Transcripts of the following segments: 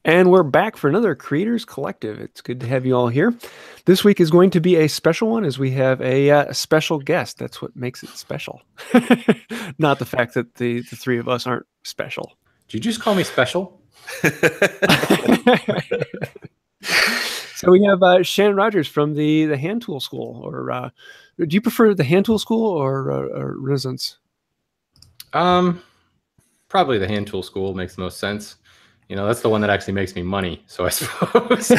And we're back for another Creators Collective. It's good to have you all here. This week is going to be a special one as we have a special guest. That's what makes it special. Not the fact that the three of us aren't special. Did you just call me special? So we have Shannon Rogers from the Hand Tool School. Or do you prefer the Hand Tool School or Renaissance? Probably the Hand Tool School makes the most sense. You know, that's the one that actually makes me money. So I suppose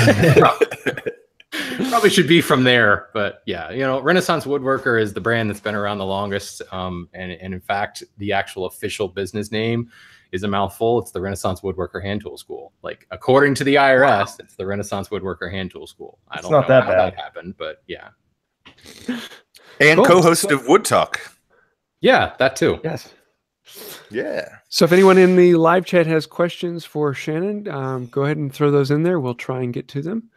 probably should be from there. But yeah, you know, Renaissance Woodworker is the brand that's been around the longest. And in fact, the actual official business name is a mouthful. It's the Renaissance Woodworker Hand Tool School. Like, according to the IRS, it's the Renaissance Woodworker Hand Tool School. I don't know how that happened, but yeah. And co-host of Wood Talk. Yeah, that too. Yes. Yeah. So if anyone in the live chat has questions for Shannon, go ahead and throw those in there. We'll try and get to them.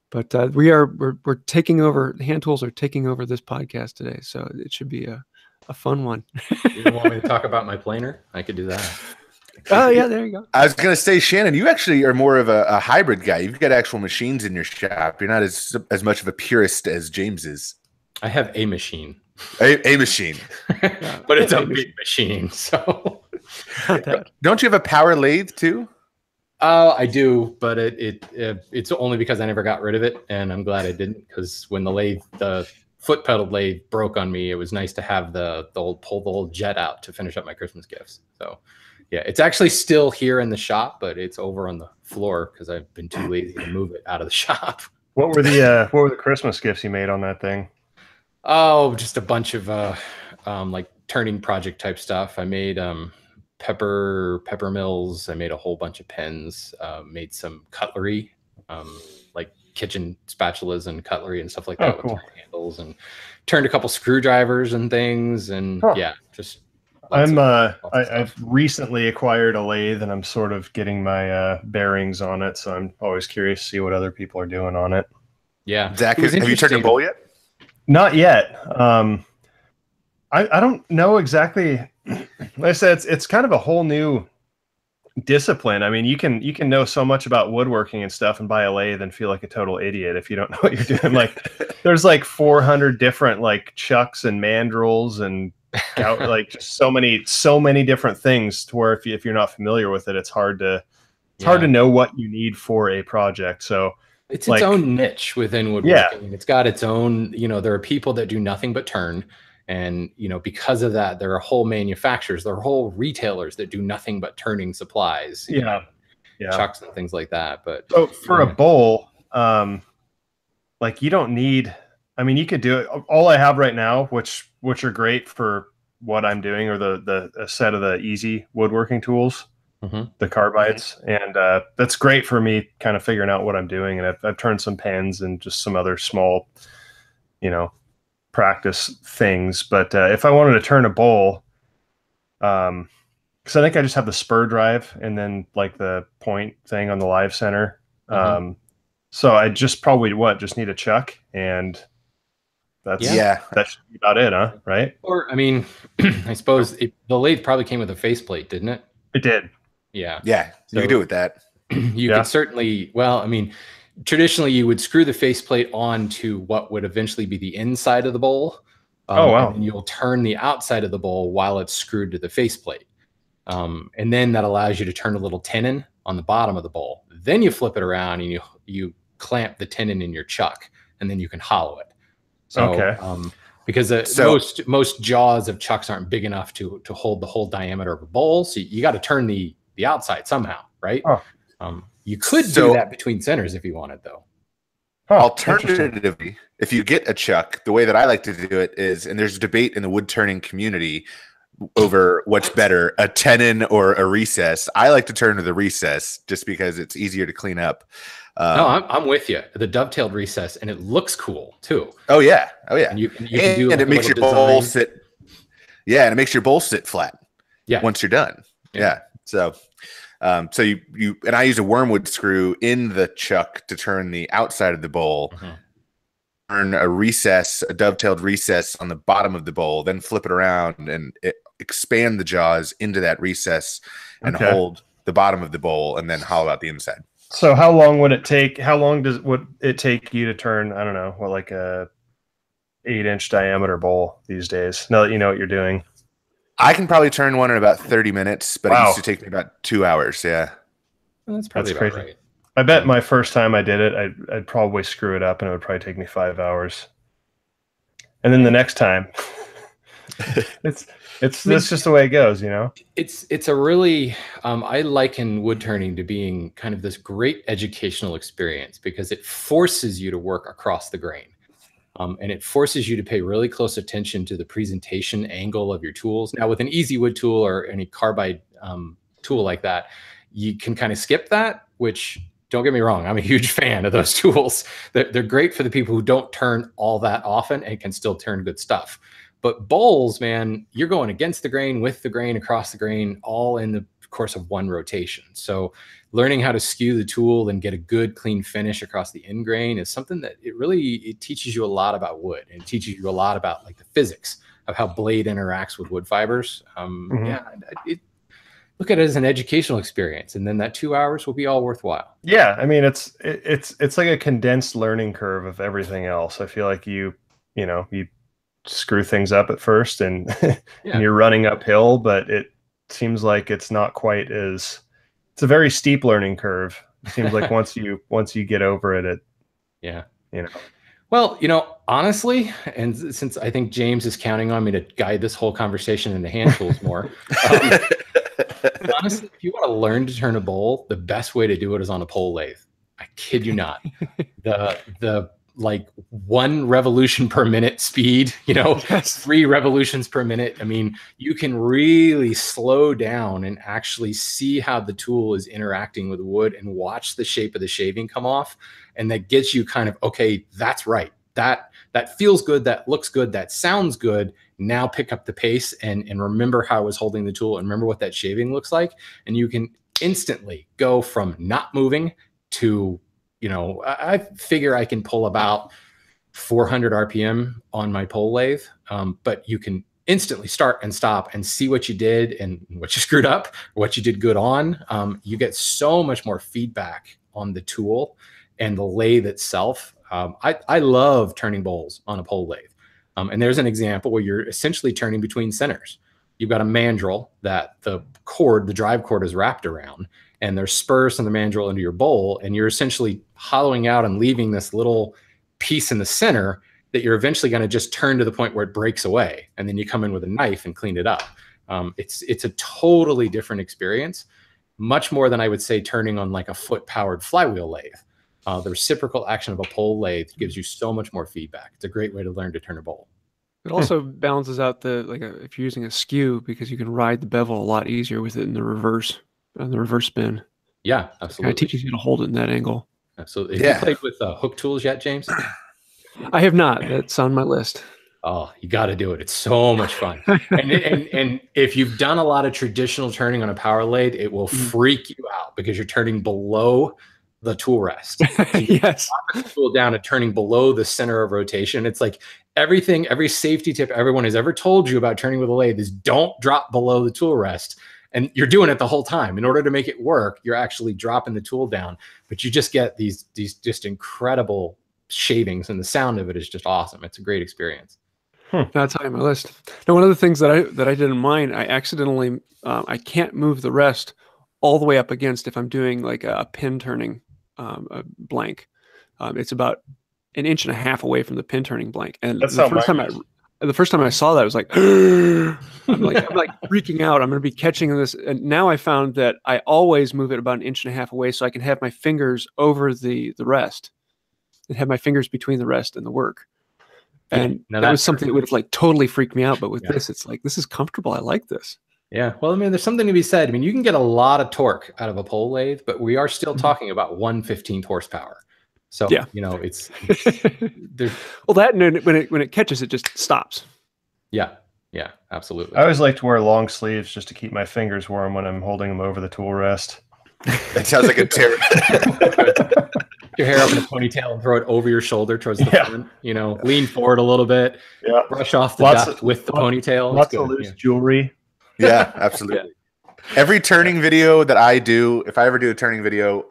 But we're taking over. Hand tools are taking over this podcast today, so it should be a fun one. You want me to talk about my planer? I could do that. Oh yeah, there you go. I was going to say, Shannon, you actually are more of a hybrid guy. You've got actual machines in your shop. You're not as much of a purist as James is. I have a machine. A machine. But it's a big machine, so. Don't you have a power lathe too? I do, but it's only because I never got rid of it, and I'm glad I didn't, because when the foot pedal lathe broke on me, it was nice to have the old jet out to finish up my Christmas gifts. So yeah, it's actually still here in the shop, but it's over on the floor because I've been too lazy to move it out of the shop. What were the Christmas gifts you made on that thing? Oh, just a bunch of like turning project type stuff. I made pepper mills. I made a whole bunch of pens. Made some cutlery, like kitchen spatulas and cutlery and stuff like that. Cool. With handles, and turned a couple screwdrivers and things. And yeah, just. I've recently acquired a lathe, and I'm sort of getting my bearings on it. So I'm always curious to see what other people are doing on it. Yeah, Zach, have you turned your bowl yet? Not yet. I don't know exactly. Like I said, it's kind of a whole new discipline. I mean, you can know so much about woodworking and stuff and buy a lathe and feel like a total idiot if you don't know what you're doing. Like, there's like 400 different like chucks and mandrels and like just so many different things to where if you're not familiar with it, it's hard to know what you need for a project. So. It's its own niche within woodworking. Yeah. It's got its own, you know, there are people that do nothing but turn. And, you know, because of that, there are whole manufacturers, there are whole retailers that do nothing but turning supplies. Yeah. Chucks and things like that. But so for a bowl, like you don't need, I mean, you could do it. All I have right now, which are great for what I'm doing, or the set of the easy woodworking tools. Mm-hmm. The carbides, and that's great for me kind of figuring out what I'm doing. And I've turned some pens and just some other small, you know, practice things. But if I wanted to turn a bowl, because I think I just have the spur drive and then like the point thing on the live center. Mm-hmm. So I just probably just need a chuck, and that should be about it, huh? Right? Or I mean, I suppose the lathe probably came with a faceplate, didn't it? It did. Yeah. Yeah. You can do it with that. You could certainly, well, I mean, traditionally you would screw the faceplate on to what would eventually be the inside of the bowl. And you'll turn the outside of the bowl while it's screwed to the faceplate. And then that allows you to turn a little tenon on the bottom of the bowl. Then you flip it around and you clamp the tenon in your chuck, and then you can hollow it. So, because most jaws of chucks aren't big enough to hold the whole diameter of a bowl. So you got to turn the outside somehow, right? You could do that between centers if you wanted, though. Alternatively, if you get a chuck, the way that I like to do it is, and there's a debate in the wood turning community over what's better, a tenon or a recess. I like to turn to the recess just because it's easier to clean up. No, I'm with you. The dovetailed recess, and it looks cool too. Oh yeah. And you can do and it makes your bowl sit. Yeah, and it makes your bowl sit flat. Yeah. Once you're done. Yeah. So, so you and I use a wormwood screw in the chuck to turn the outside of the bowl. Mm-hmm. Turn a recess, a dovetailed recess on the bottom of the bowl, then flip it around and expand the jaws into that recess and hold the bottom of the bowl, and then hollow out the inside. So how long would it take? How long would it take you to turn? I don't know, what, like a 8-inch diameter bowl these days? Now that you know what you're doing, I can probably turn one in about 30 minutes, but it used to take me about 2 hours. Yeah, well, that's probably crazy. Right. I bet my first time I did it, I'd probably screw it up, and it would probably take me 5 hours. And then the next time, it's just the way it goes, you know. It's a really I liken wood turning to being kind of this great educational experience because it forces you to work across the grain, and it forces you to pay really close attention to the presentation angle of your tools. Now, with an easy wood tool or any carbide tool like that, you can kind of skip that. Which, don't get me wrong, I'm a huge fan of those tools. They're great for the people who don't turn all that often and can still turn good stuff. But bowls, man, you're going against the grain, with the grain, across the grain, all in the course of one rotation. So learning how to skew the tool and get a good, clean finish across the end grain is something that it teaches you a lot about wood, and it teaches you a lot about like the physics of how blade interacts with wood fibers. Yeah, look at it as an educational experience, and then that 2 hours will be all worthwhile. Yeah, I mean, it's like a condensed learning curve of everything else. I feel like you screw things up at first, and and you're running uphill, but it seems like it's not quite as. It's a very steep learning curve. It seems like once you get over it, Well, honestly, and since I think James is counting on me to guide this whole conversation into hand tools more. Honestly, if you want to learn to turn a bowl, the best way to do it is on a pole lathe. I kid you not. The like 1 revolution per minute speed, 3 revolutions per minute. I mean, you can really slow down and actually see how the tool is interacting with the wood and watch the shape of the shaving come off. And that gets you kind of, okay, that's right. That feels good. That looks good. That sounds good. Now pick up the pace and remember how I was holding the tool and remember what that shaving looks like. And you can instantly go from not moving to, I figure I can pull about 400 RPM on my pole lathe. But you can instantly start and stop and see what you did and what you screwed up, what you did good on. You get so much more feedback on the tool and the lathe itself. I love turning bowls on a pole lathe. And there's an example where you're essentially turning between centers. You've got a mandrel that the drive cord is wrapped around, and there's spurs from the mandrel into your bowl, and you're essentially hollowing out and leaving this little piece in the center that you're eventually going to just turn to the point where it breaks away, and then you come in with a knife and clean it up. It's a totally different experience, much more than I would say turning on like a foot-powered flywheel lathe. The reciprocal action of a pole lathe gives you so much more feedback. It's a great way to learn to turn a bowl. It also balances out if you're using a skew, because you can ride the bevel a lot easier with it in the reverse, on the reverse spin. Yeah, absolutely. It teaches you to hold it in that angle. Absolutely. Have you played with hook tools yet, James? I have not. That's on my list. Oh, you got to do it. It's so much fun. and if you've done a lot of traditional turning on a power lathe, it will freak you out because you're turning below the tool rest. Yes. The tool down and turning below the center of rotation. It's like every safety tip everyone has ever told you about turning with a lathe is don't drop below the tool rest. And you're doing it the whole time. In order to make it work, you're actually dropping the tool down, but you just get these just incredible shavings, and the sound of it is just awesome. It's a great experience. That's high on my list. Now, one of the things that I did in mine, I accidentally, I can't move the rest all the way up against if I'm doing like a pin turning a blank. It's about 1.5 inches away from the pin turning blank. And the first time I saw that, I was like, I'm like freaking out. I'm going to be catching this. And now I found that I always move it about 1.5 inches away so I can have my fingers over the rest and have my fingers between the rest and the work. And that was something that would have like totally freaked me out. But with this, it's like, this is comfortable. I like this. Yeah. Well, I mean, there's something to be said. I mean, you can get a lot of torque out of a pole lathe, but we are still talking about 1/15 horsepower. So, it's well, that, and when it catches, it just stops. Yeah. Yeah, absolutely. I always like to wear long sleeves just to keep my fingers warm when I'm holding them over the tool rest. That sounds like a terrible. Your hair up in a ponytail and throw it over your shoulder towards the front. Lean forward a little bit. Yeah. Brush off the dust with the ponytail. Lots of loose jewelry. Yeah, absolutely. Every turning video that I do, if I ever do a turning video,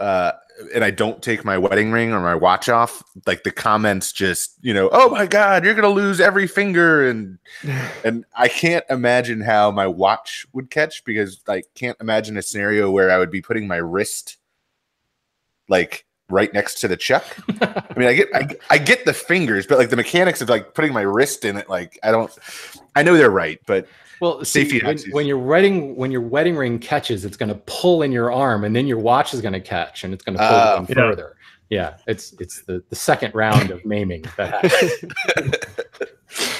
and I don't take my wedding ring or my watch off, like the comments just, oh my God, you're gonna lose every finger, and I can't imagine how my watch would catch, because I can't imagine a scenario where I would be putting my wrist like right next to the chuck. I mean, I get the fingers, but like the mechanics of like putting my wrist in it, like I know they're right, but well, safety. When your wedding ring catches, it's going to pull in your arm, and then your watch is going to catch, and it's going to pull in further. Yeah, it's the second round of maiming that happens.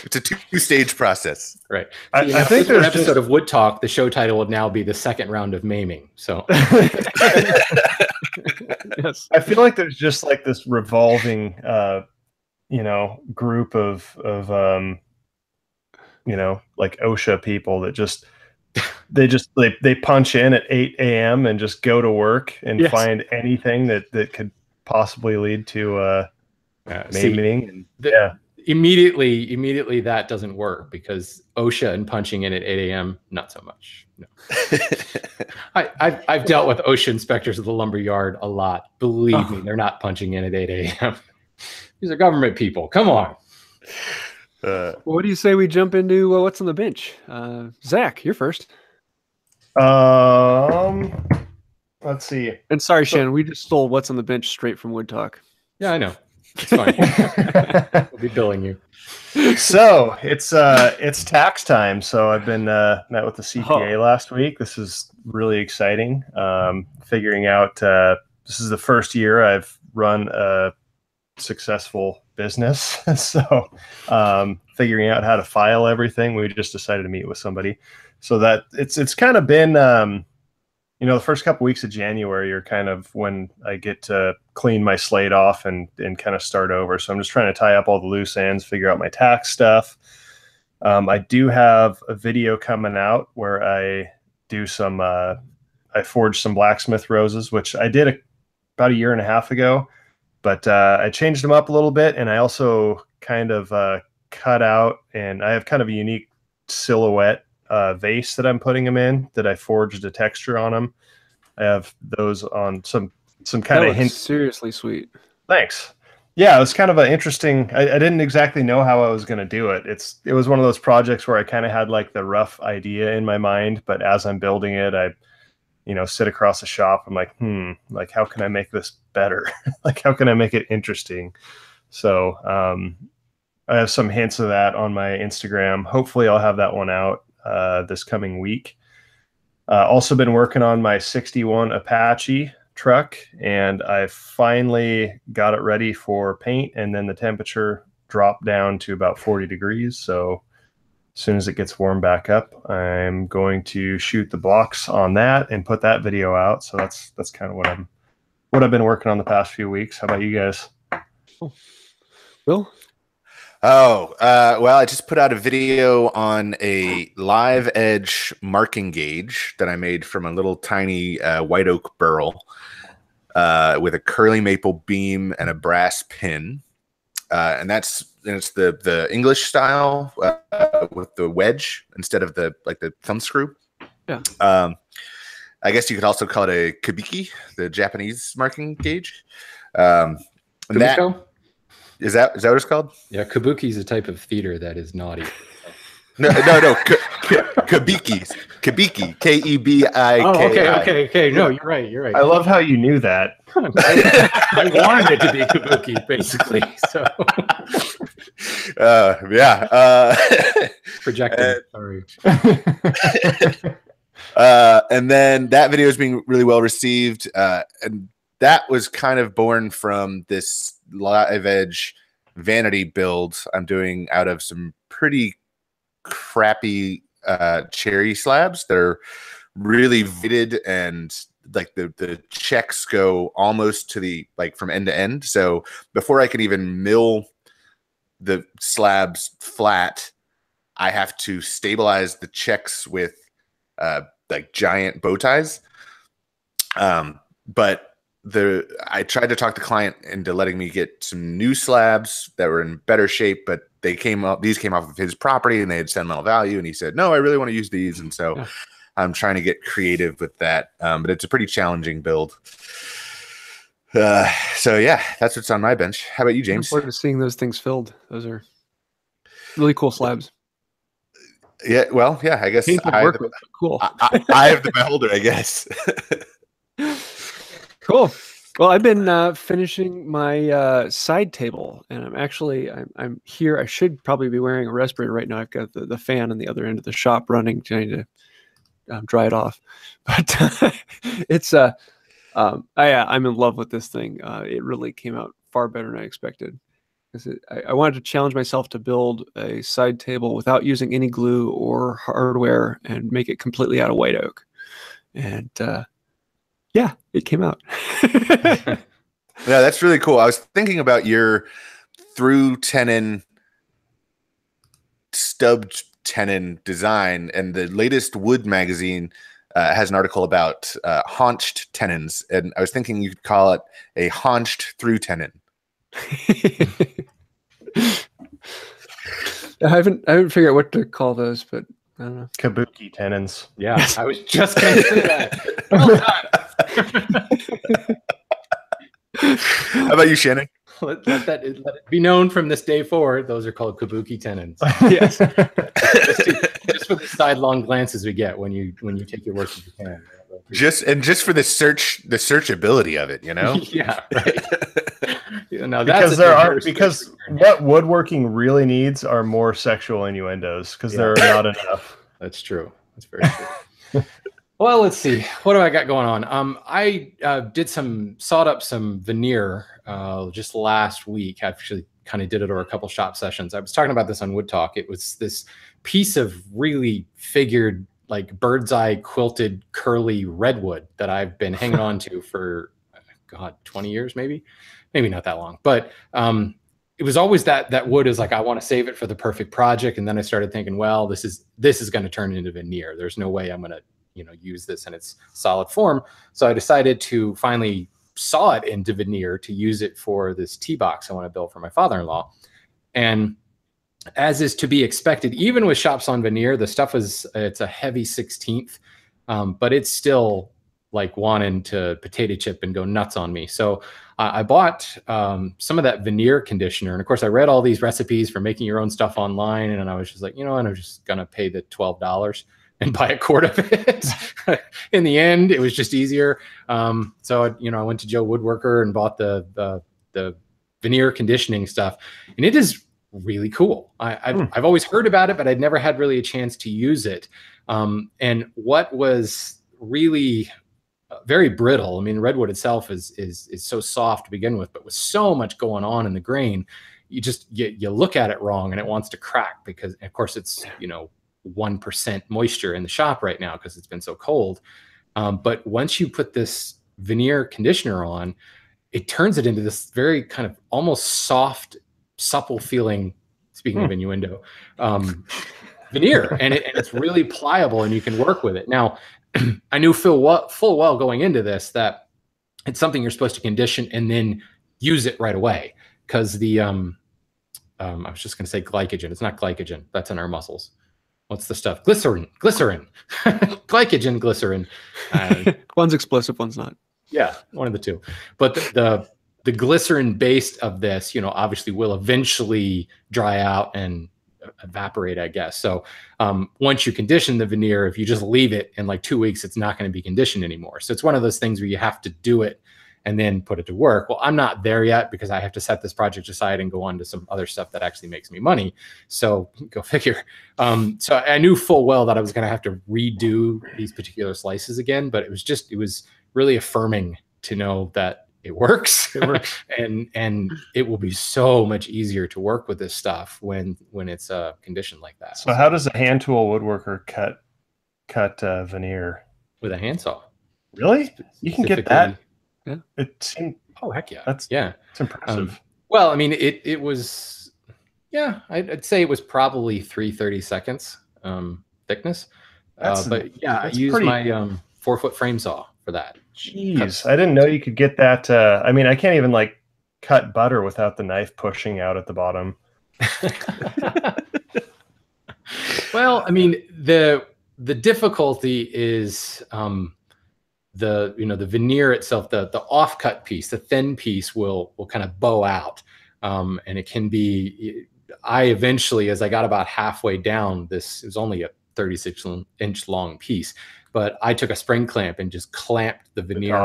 It's a 2-stage process, right? So, I think there's an episode of Wood Talk. The show title would now be the second round of maiming. So, yes, I feel like there's just like this revolving, group of like OSHA people that they punch in at 8 a.m. and just go to work and find anything that could possibly lead to maiming. Immediately that doesn't work, because OSHA and punching in at 8 a.m. not so much. No. I've dealt with OSHA inspectors at the lumber yard a lot. Believe me, they're not punching in at 8 a.m. These are government people. Come on. What do you say we jump into what's on the bench? Zach, you're first. Let's see. And sorry, Shannon, we just stole what's on the bench straight from Wood Talk. Yeah, I know. It's fine. We'll be billing you. So it's tax time. So I've been met with the CPA last week. This is really exciting. Figuring out this is the first year I've run a successful business. So figuring out how to file everything. We just decided to meet with somebody. So that it's kind of been the first couple weeks of January are kind of when I get to clean my slate off and kind of start over. So I'm just trying to tie up all the loose ends, figure out my tax stuff. I do have a video coming out where I do I forged some blacksmith roses, which I did about 1.5 years ago, but I changed them up a little bit. And I also kind of cut out, and I have kind of a unique silhouette vase that I'm putting them in, that I forged a texture on them. I have those on some kind of hint. Seriously sweet. Thanks. Yeah, it was kind of an interesting. I didn't exactly know how I was going to do it. It was one of those projects where I kind of had like the rough idea in my mind, but as I'm building it, I sit across the shop. I'm like, like how can I make this better? Like how can I make it interesting? So I have some hints of that on my Instagram. Hopefully, I'll have that one out this coming week. Also been working on my 61 Apache truck, and I finally got it ready for paint, and then the temperature dropped down to about 40 degrees. So as soon as it gets warm back up, I'm going to shoot the blocks on that and put that video out. So that's kind of what I've been working on the past few weeks. How about you guys? Bill? Well, I just put out a video on a live edge marking gauge that I made from a little tiny white oak burl with a curly maple beam and a brass pin. And it's the English style with the wedge instead of the thumb screw. Yeah. I guess you could also call it a kabiki, the Japanese marking gauge. And Is that what it's called? Yeah, kabuki is a type of theater that is naughty. No. Kabiki, K-E-B-I-K-I. Oh, okay. No, you're right. I love how you knew that. I wanted it to be kabuki, basically. So, projecting. Sorry. And then that video is being really well received, and that was kind of born from this live edge vanity build I'm doing out of some pretty crappy cherry slabs that are really vitted, and like the checks go almost to the from end to end. So before I can even mill the slabs flat, I have to stabilize the checks with giant bow ties. But I tried to talk the client into letting me get some new slabs that were in better shape, but these came off of his property and they had sentimental value. And he said, no, I really want to use these. And so I'm trying to get creative with that. But it's a pretty challenging build. So yeah, that's what's on my bench. How about you, James? I'm forward to seeing those things filled. Those are really cool slabs. Yeah, well, yeah, I guess cool. I have the beholder, I guess. Cool. Well, I've been finishing my side table, and I'm here. I should probably be wearing a respirator right now. I've got the fan on the other end of the shop running, trying to dry it off. But it's I'm in love with this thing. It really came out far better than I expected. I wanted to challenge myself to build a side table without using any glue or hardware and make it completely out of white oak. And yeah, it came out. Yeah, that's really cool. I was thinking about your through tenon, stubbed tenon design, and the latest wood magazine has an article about haunched tenons. And I was thinking you could call it a haunched through tenon. I haven't figured out what to call those, but I don't know. Kabuki tenons. Yeah, I was just going to say that. Well done. How about you, Shannon? Let it be known from this day forward, those are called kabuki tenons. Yes. just for the sidelong glances we get when you take your work to Japan. Just for the searchability of it, you know? Yeah, right. No, because what woodworking really needs are more sexual innuendos, because there are not enough. That's true. That's very true. Well, let's see. What do I got going on? I sawed up some veneer just last week. I actually kind of did it over a couple shop sessions. I was talking about this on Wood Talk. It was this piece of really figured, like bird's eye quilted curly redwood that I've been hanging on to for, God, 20 years, maybe not that long. But it was always that wood is like, I want to save it for the perfect project. And then I started thinking, well, this is going to turn into veneer. There's no way I'm going to use this in its solid form. So I decided to finally saw it into veneer to use it for this tea box I want to build for my father-in-law. And as is to be expected, even with shops on veneer, the stuff it's a heavy 16th, but it's still like wanting to potato chip and go nuts on me. So I bought some of that veneer conditioner. And of course I read all these recipes for making your own stuff online. And I was just like, and I'm just going to pay the $12 and buy a quart of it. In the end, it was just easier. So I went to Joe Woodworker and bought the veneer conditioning stuff, and it is really cool. I've always heard about it, but I'd never had really a chance to use it. And what was really very brittle. I mean, redwood itself is so soft to begin with, but with so much going on in the grain, you look at it wrong and it wants to crack because, of course, it's 1% moisture in the shop right now because it's been so cold. But once you put this veneer conditioner on, it turns it into this very kind of almost soft, supple feeling, speaking of innuendo, veneer. And it's really pliable and you can work with it. Now, I knew full well going into this that it's something you're supposed to condition and then use it right away. Because the, I was just going to say glycogen. It's not glycogen. That's in our muscles. What's the stuff? Glycerin, glycogen, glycerin. One's explosive, one's not. Yeah, one of the two. But the glycerin base of this, obviously will eventually dry out and evaporate, I guess. So once you condition the veneer, if you just leave it in like 2 weeks, it's not going to be conditioned anymore. So it's one of those things where you have to do it and then put it to work. Well, I'm not there yet because I have to set this project aside and go on to some other stuff that actually makes me money. So go figure. So I knew full well that I was going to have to redo these particular slices again, but it was really affirming to know that it works. and it will be so much easier to work with this stuff when it's conditioned like that. So how does a hand tool woodworker cut veneer? With a handsaw. Really? You can get that? Yeah. It seemed, oh heck yeah. It's impressive. Well, I mean, it was, yeah, I'd say it was probably 3/30 seconds thickness. But yeah, I used my 4-foot frame saw for that. Jeez, I didn't know you could get that. I mean, I can't even like cut butter without the knife pushing out at the bottom. Well, I mean, the difficulty is the veneer itself, the offcut piece, the thin piece will kind of bow out, and it can be. I eventually, as I got about halfway down, this is only a 36-inch long piece, but I took a spring clamp and just clamped the veneer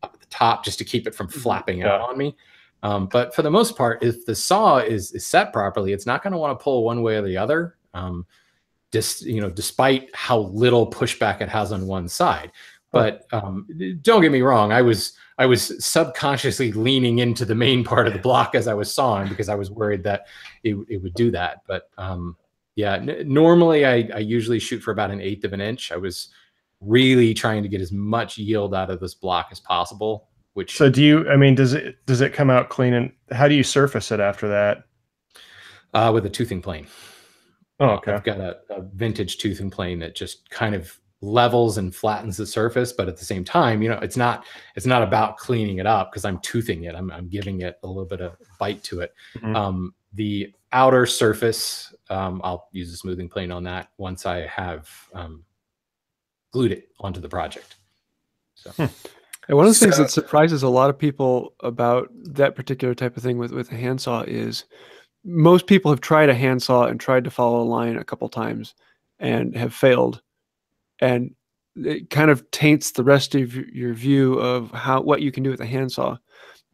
up at the top just to keep it from flapping out on me. But for the most part, if the saw is set properly, it's not going to want to pull one way or the other. Despite how little pushback it has on one side. But don't get me wrong, I was subconsciously leaning into the main part of the block as I was sawing because I was worried that it would do that. But normally I usually shoot for about 1/8 of an inch. I was really trying to get as much yield out of this block as possible. So does it come out clean, and how do you surface it after that? With a toothing plane. Oh, okay. I've got a vintage toothing plane that just kind of levels and flattens the surface, but at the same time, it's not about cleaning it up because I'm toothing it. I'm giving it a little bit of bite to it. The outer surface, I'll use a smoothing plane on that once I have glued it onto the project. So. And one of the things that surprises a lot of people about that particular type of thing with a handsaw is most people have tried a handsaw and tried to follow a line a couple times and have failed. And it kind of taints the rest of your view of what you can do with a handsaw.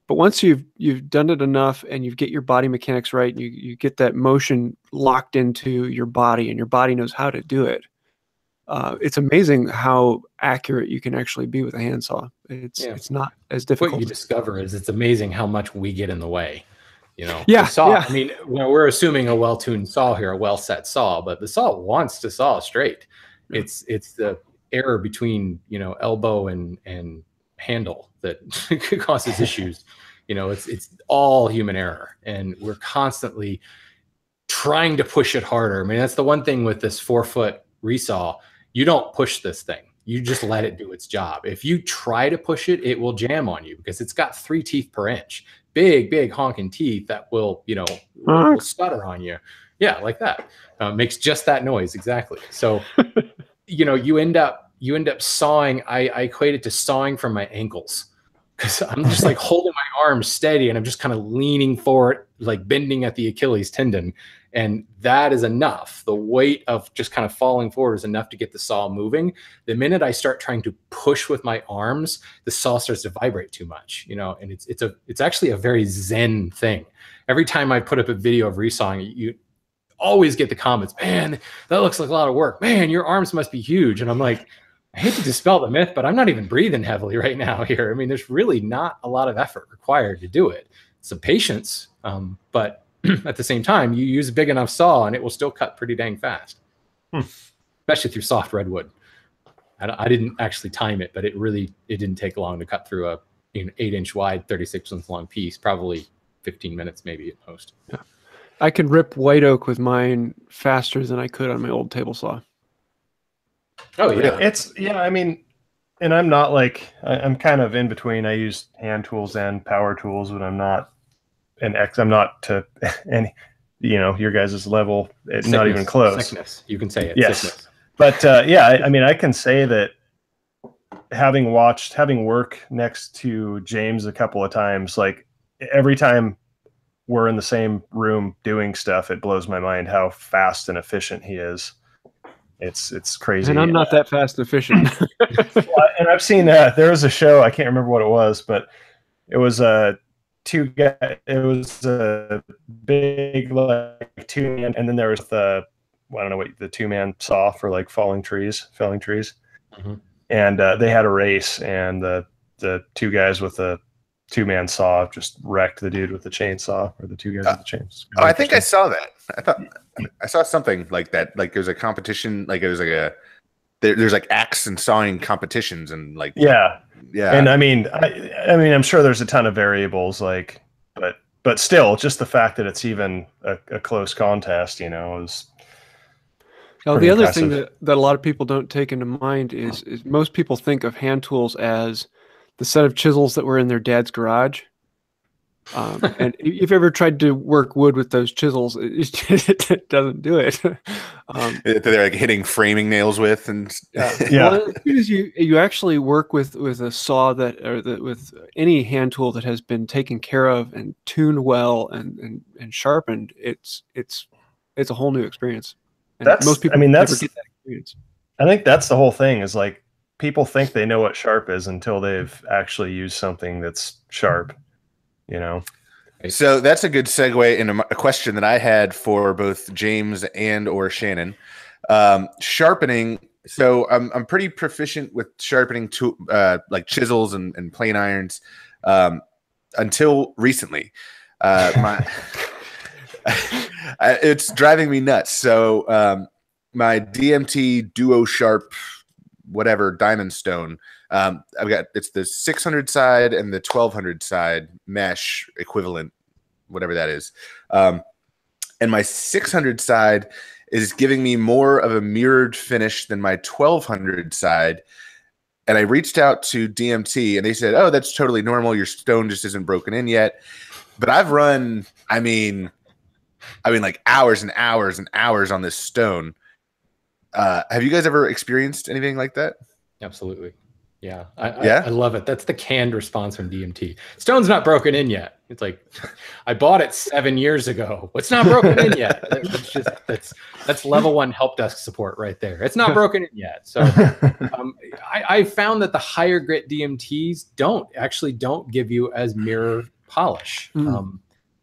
But once you've done it enough and you get your body mechanics right, and you get that motion locked into your body and your body knows how to do it, it's amazing how accurate you can actually be with a handsaw. It's not as difficult. What you discover is it's amazing how much we get in the way. Saw. I mean, we're assuming a well-tuned saw here, a well-set saw, but the saw wants to saw straight. It's the error between elbow and handle that causes issues. It's all human error, and we're constantly trying to push it harder. I mean, that's the one thing with this 4-foot resaw. You don't push this thing. You just let it do its job. If you try to push it, it will jam on you because it's got 3 teeth per inch. Big honking teeth that will stutter on you. Yeah, like that. Makes just that noise. Exactly. So, you end up sawing. I equate it to sawing from my ankles because I'm just like holding my arms steady and I'm just kind of leaning forward, like bending at the Achilles tendon. And that is enough. The weight of just kind of falling forward is enough to get the saw moving. The minute I start trying to push with my arms, the saw starts to vibrate too much, and it's actually a very zen thing. Every time I put up a video of resawing, you always get the comments, man, that looks like a lot of work. Man, your arms must be huge. And I'm like, I hate to dispel the myth, but I'm not even breathing heavily right now here. I mean, there's really not a lot of effort required to do it. Some patience, but at the same time, you use a big enough saw and it will still cut pretty dang fast, especially through soft redwood. I didn't actually time it, but it didn't take long to cut through a 8-inch wide, 36-inch long piece, probably 15 minutes maybe at most. Yeah. I can rip white oak with mine faster than I could on my old table saw. Oh yeah. I mean, and I'm not like, I'm kind of in between. I use hand tools and power tools, but I'm not I'm not to any, your guys' level. It's not even close. Sickness. You can say it. Yes. Sickness. But I mean, I can say that having work next to James a couple of times, like every time we're in the same room doing stuff, it blows my mind how fast and efficient he is. It's crazy. And I'm not that fast and efficient. And I've seen there was a show, I can't remember what it was, but it was a big like 2-man, and then there was the I don't know what the 2-man saw for like felling trees. And they had a race, and the 2 guys with the 2-man saw just wrecked the dude with the chainsaw, or the 2 guys with the chainsaw. I think I saw that. I thought I saw something like that. Like there's a competition, like it was like there's like axe and sawing competitions, and like yeah. And I mean, I'm sure there's a ton of variables, like, but still, just the fact that it's even a close contest, is. Now, the other thing that a lot of people don't take into mind is most people think of hand tools as the set of chisels that were in their dad's garage. And if you've ever tried to work wood with those chisels, it doesn't do it. They're like hitting framing nails with, and Well, as soon as you actually work with a saw with any hand tool that has been taken care of and tuned well and sharpened, it's a whole new experience. And most people never get that experience. I think that's the whole thing. Is like people think they know what sharp is until they've actually used something that's sharp. You know. So that's a good segue into a question that I had for both James or Shannon. Sharpening. So I'm pretty proficient with sharpening like chisels and plane irons until recently. It's driving me nuts. So my DMT Duo Sharp, whatever, diamond stone. It's the 600 side and the 1200 side mesh equivalent, whatever that is. And my 600 side is giving me more of a mirrored finish than my 1200 side. And I reached out to DMT and they said, "Oh, that's totally normal. Your stone just isn't broken in yet." But I've run, I mean like hours and hours and hours on this stone. Have you guys ever experienced anything like that? Absolutely. Yeah. I love it. That's the canned response from DMT. Stone's not broken in yet. It's like, I bought it 7 years ago. It's not broken in yet. That's level 1 help desk support right there. It's not broken in yet. So I found that the higher grit DMTs don't give you as mirror polish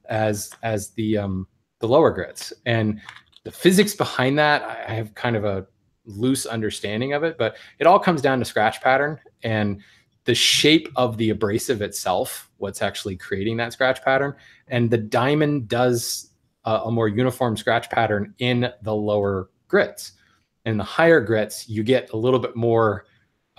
as the lower grits. And the physics behind that, I have kind of a loose understanding of it, but it all comes down to scratch pattern and the shape of the abrasive itself, what's actually creating that scratch pattern. And the diamond does a more uniform scratch pattern in the lower grits. In the higher grits, you get a little bit more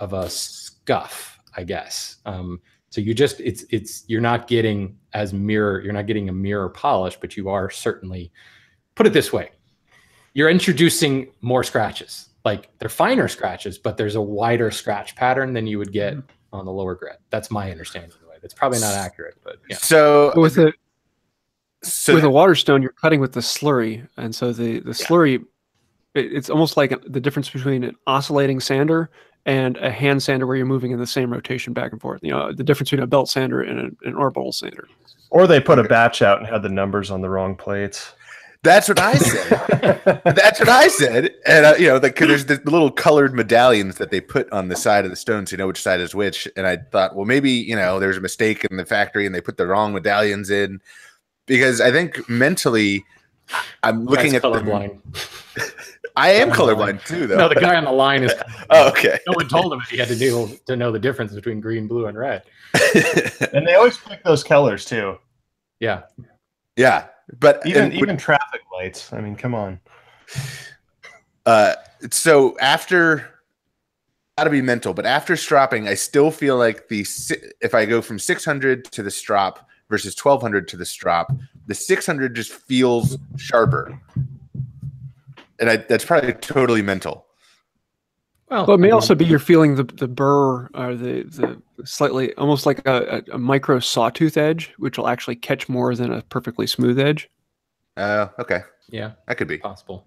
of a scuff, I guess. So you're not getting a mirror polish, but you are certainly, put it this way, you're introducing more scratches. Like they're finer scratches, but there's a wider scratch pattern than you would get on the lower grit. That's my understanding of it. It's probably not accurate, but yeah. So with a water stone, you're cutting with the slurry, and so the slurry, it's almost like the difference between an oscillating sander and a hand sander where you're moving in the same rotation back and forth. You know, the difference between a belt sander and an orbital sander. Or they put a batch out and had the numbers on the wrong plates. That's what I said. That's what I said. And, there's the little colored medallions that they put on the side of the stone so you know which side is which. And I thought, well, maybe, there's a mistake in the factory and they put the wrong medallions in. Because I think mentally, I'm looking at colorblind. I am colorblind too, though. No, the guy on the line is. Oh, okay. No one told him he had to know the difference between green, blue, and red. And they always pick those colors too. Yeah. Yeah. But even traffic lights. I mean, come on. So after, gotta be mental, but after stropping, I still feel like if I go from 600 to the strop versus 1200 to the strop, the 600 just feels sharper, and that's probably totally mental. Well, it may also be you're feeling the burr or the slightly almost like a micro sawtooth edge, which will actually catch more than a perfectly smooth edge. Okay. Yeah, that could be possible.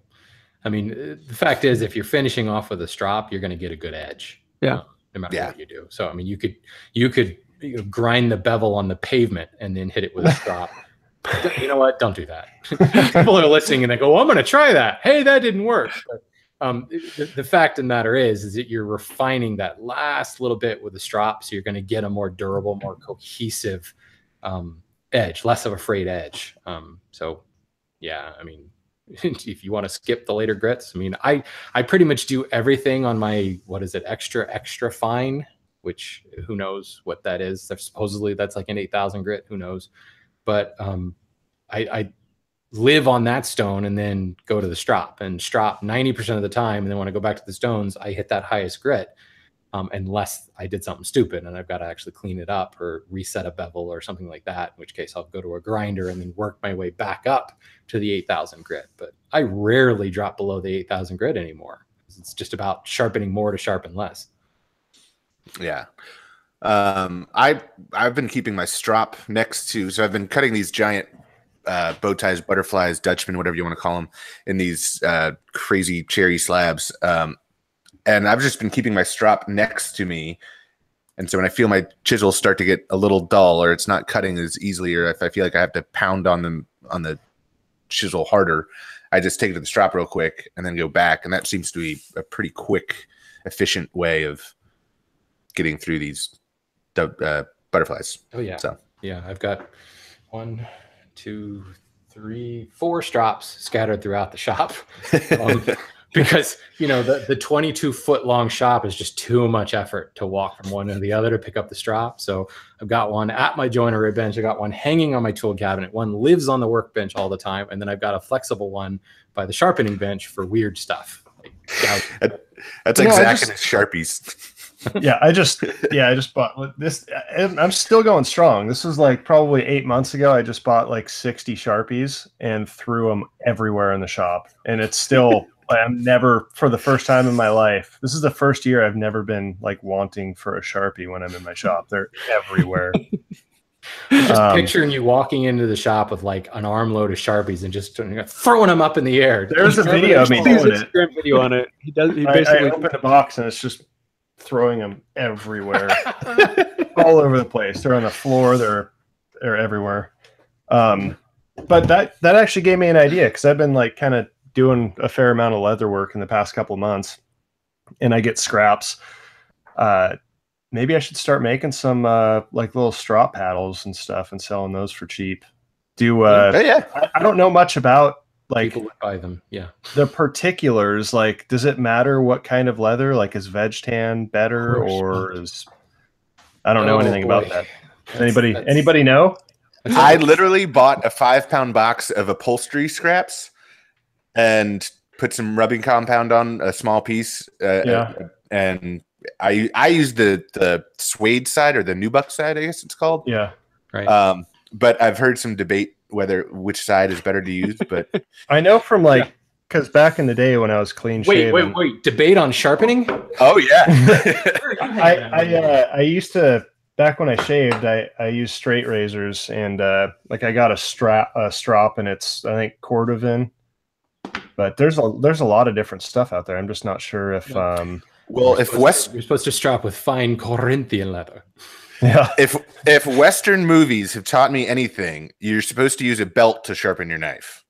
I mean, the fact is, if you're finishing off with a strop, you're going to get a good edge. Yeah. No matter what you do. So, I mean, you could grind the bevel on the pavement and then hit it with a strop. You know what? Don't do that. People are listening and they go, "Well, I'm going to try that." Hey, that didn't work. But, the fact of the matter is that you're refining that last little bit with the strop, so you're going to get a more durable, more cohesive edge, less of a frayed edge. So, yeah, I mean, if you want to skip the later grits, I mean, I pretty much do everything on my extra fine, which who knows what that is. Supposedly that's like an 8,000 grit. Who knows? But I live on that stone and then go to the strop 90% of the time. And then when I go back to the stones, I hit that highest grit unless I did something stupid and I've got to actually clean it up or reset a bevel or something like that, in which case I'll go to a grinder and then work my way back up to the 8,000 grit. But I rarely drop below the 8,000 grit anymore. It's just about sharpening more to sharpen less. Yeah. I've been keeping my strop next to, so I've been cutting these giant bow ties, butterflies, Dutchmen, whatever you want to call them, in these crazy cherry slabs. And I've just been keeping my strop next to me. And so when I feel my chisels start to get a little dull, or it's not cutting as easily, or if I feel like I have to pound on them on the chisel harder, I just take it to the strop real quick and then go back. And that seems to be a pretty quick, efficient way of getting through these butterflies. Oh yeah. So yeah, I've got 1, 2, 3, 4 strops scattered throughout the shop. Because, you know, the 22-foot long shop is just too much effort to walk from one to the other to pick up the strop. So I've got one at my joinery bench. I got one hanging on my tool cabinet. One lives on the workbench all the time. And then I've got a flexible one by the sharpening bench for weird stuff. That's like Zack and his Sharpies. I just bought this. I'm still going strong. This was like probably 8 months ago. I just bought like 60 Sharpies and threw them everywhere in the shop. And it's still, I'm never, for the first time in my life, this is the first year I've never been like wanting for a Sharpie when I'm in my shop. They're everywhere. Just picturing you walking into the shop with like an armload of Sharpies and just throwing them up in the air. There's a video of me doing it. Video on it. He basically I opened the box and it's just throwing them everywhere, all over the place. They're on the floor. They're everywhere. But that actually gave me an idea, because I've been like kind of doing a fair amount of leather work in the past couple of months, and I get scraps. Maybe I should start making some like little strop paddles and stuff and selling those for cheap. I don't know much about like people would buy them. Yeah. The particulars, like, does it matter what kind of leather? Like, is veg tan better, or is, I don't know anything about that. Anybody know? I literally bought a 5-pound box of upholstery scraps and put some rubbing compound on a small piece. And I use the suede side, or the nubuck side, I guess it's called. Yeah. Right. But I've heard some debate which side is better to use. But I know from like, because back in the day when I was clean shaven. Wait, debate on sharpening? Oh yeah. I used to, back when I shaved, I used straight razors, and like I got a strop, and it's, I think, Cordovan. But there's a lot of different stuff out there. I'm just not sure if well, you're supposed to strap with fine Corinthian leather. Yeah. If Western movies have taught me anything, you're supposed to use a belt to sharpen your knife.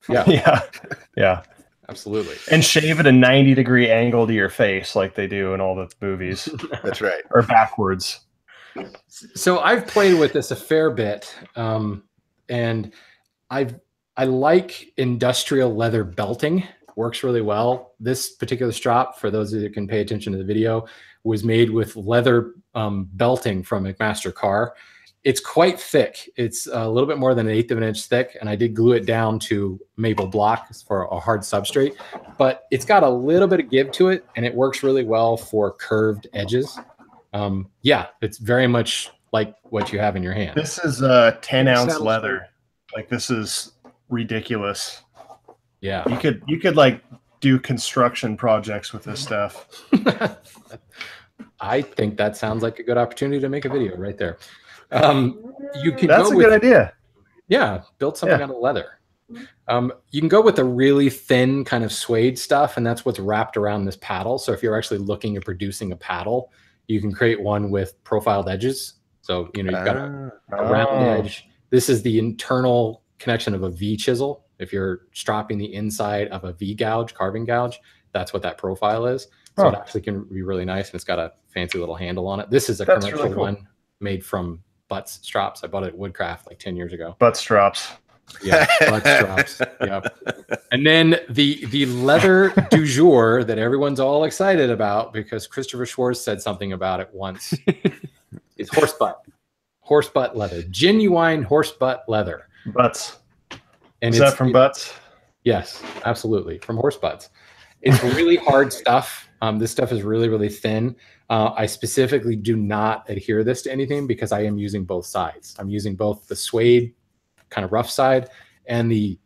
Yeah. Yeah. Absolutely. And shave at a 90-degree angle to your face, like they do in all the movies. That's right. Or backwards. So I've played with this a fair bit, and I like industrial leather belting. Works really well. This particular strop, for those of you that can pay attention to the video, was made with leather belting from McMaster Carr. It's quite thick. It's a little bit more than 1/8 of an inch thick, and I did glue it down to maple block for a hard substrate. But it's got a little bit of give to it, and it works really well for curved edges. It's very much like what you have in your hand. This is 10-ounce leather. Like, this is ridiculous. Yeah, you could like do construction projects with this stuff. I think that sounds like a good opportunity to make a video right there. You can. That's a good idea. Yeah, build something out of leather. You can go with a really thin kind of suede stuff, and that's what's wrapped around this paddle. So if you're actually looking at producing a paddle, you can create one with profiled edges. So you've got a round edge. This is the internal connection of a V chisel. If you're stropping the inside of a V gouge, carving gouge, that's what that profile is. So it actually can be really nice, and it's got a fancy little handle on it. This is a commercial one made from Butts Strops. I bought it at Woodcraft like 10 years ago. Butt Strops. Yeah, Butts Strops. Yeah. And then the leather du jour that everyone's all excited about, because Christopher Schwartz said something about it once, is horse butt. Horse butt leather. Genuine horse butt leather. Butts. And is that from Butts? Yes, absolutely. From horse butts. It's really hard stuff. This stuff is really, really thin. I specifically do not adhere this to anything because I am using both sides. I'm using both the suede kind of rough side and the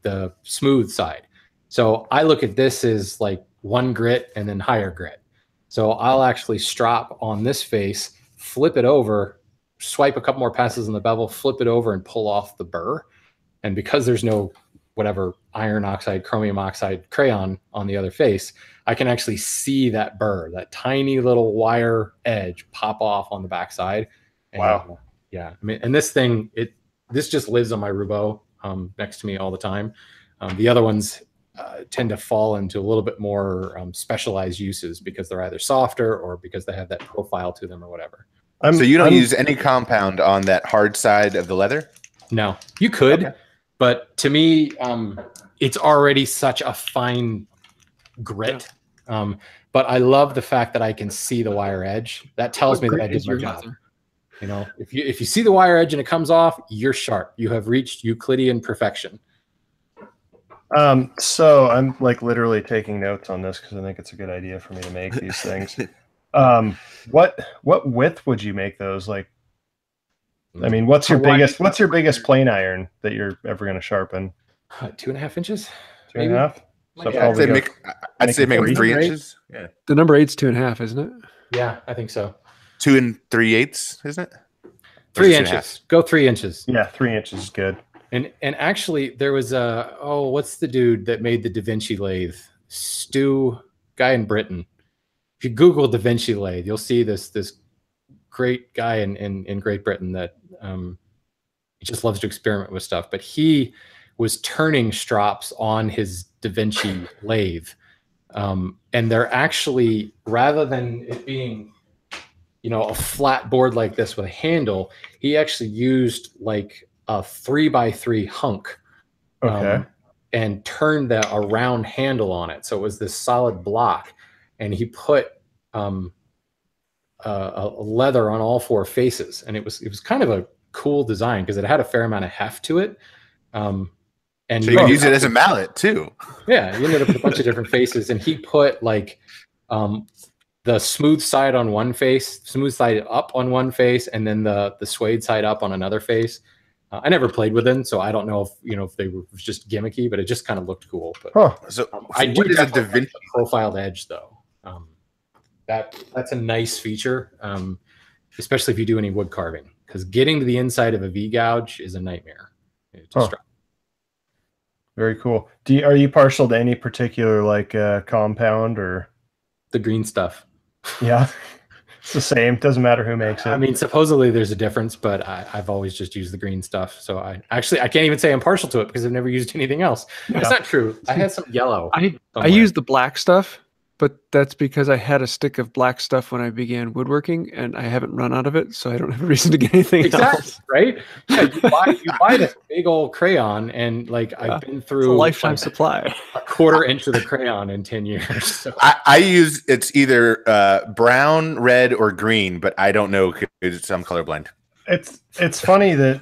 smooth side. So I look at this as like one grit and then higher grit. So I'll actually strop on this face flip it over, swipe a couple more passes on the bevel, flip it over and pull off the burr. And because there's no whatever iron oxide, chromium oxide crayon on the other face, I can actually see that burr, that tiny little wire edge pop off on the backside. And, wow. Yeah. I mean, and this thing, this just lives on my Roubo next to me all the time. The other ones tend to fall into a little bit more specialized uses because they're either softer or because they have that profile to them or whatever. So you don't use any compound on that hard side of the leather? No, you could. Okay. But to me, it's already such a fine grit. But I love the fact that I can see the wire edge. That tells me that I did my job. Leather? You know, if you see the wire edge and it comes off, you're sharp. You have reached Euclidean perfection. So I'm like literally taking notes on this because I think it's a good idea for me to make these things. What width would you make those? Like, I mean, what's your biggest plane iron that you're ever going to sharpen? 2.5 inches. 2.5. So yeah, I'd say make 3 inches. Yeah. The number 8's 2.5, isn't it? Yeah, I think so. 2 3/8, isn't it? 3 inches. Go 3 inches. Yeah, 3 inches is good. And actually, there was what's the dude that made the Da Vinci lathe? Guy in Britain. If you Google Da Vinci lathe, you'll see this great guy in Great Britain that he just loves to experiment with stuff. But he was turning strops on his Da Vinci lathe, and they're actually, rather than it being, you know, a flat board like this with a handle, he actually used like a 3x3 hunk, and turned a round handle on it. So it was this solid block, and he put a leather on all 4 faces, and it was kind of a cool design because it had a fair amount of heft to it. And so you can use it as a mallet too. Yeah, you ended up with a bunch of different faces, and he put like the smooth side on one face, smooth side up on one face, and then the suede side up on another face. I never played with them, so I don't know if they were just gimmicky, but it just kind of looked cool. But so I do have a Da Vinci profiled edge though. That's a nice feature, especially if you do any wood carving, because getting to the inside of a V gouge is a nightmare. Very cool. Are you partial to any particular like compound or the green stuff? Yeah, it's the same. Doesn't matter who makes it. I mean, supposedly there's a difference, but I've always just used the green stuff. So I can't even say I'm partial to it because I've never used anything else. Yeah. That's not true. I had some yellow. I used the black stuff, but that's because I had a stick of black stuff when I began woodworking, and I haven't run out of it, so I don't have a reason to get anything else. Right? Yeah, you buy this big old crayon, and like I've been through a lifetime supply. A 1/4 inch of the crayon in 10 years. So. I use, it's either brown, red, or green, but I don't know because I'm colorblind. It's funny that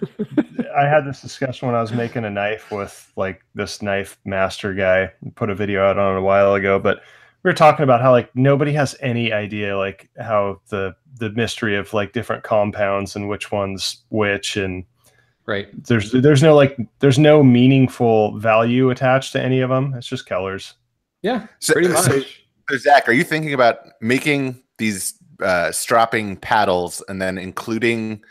I had this discussion when I was making a knife with like this knife master guy. Put a video out on it a while ago, but we were talking about how like nobody has any idea like how the mystery of like different compounds and which one's which, and right, there's no meaningful value attached to any of them. It's just colors. Yeah, pretty much. So Zach, are you thinking about making these stropping paddles and then including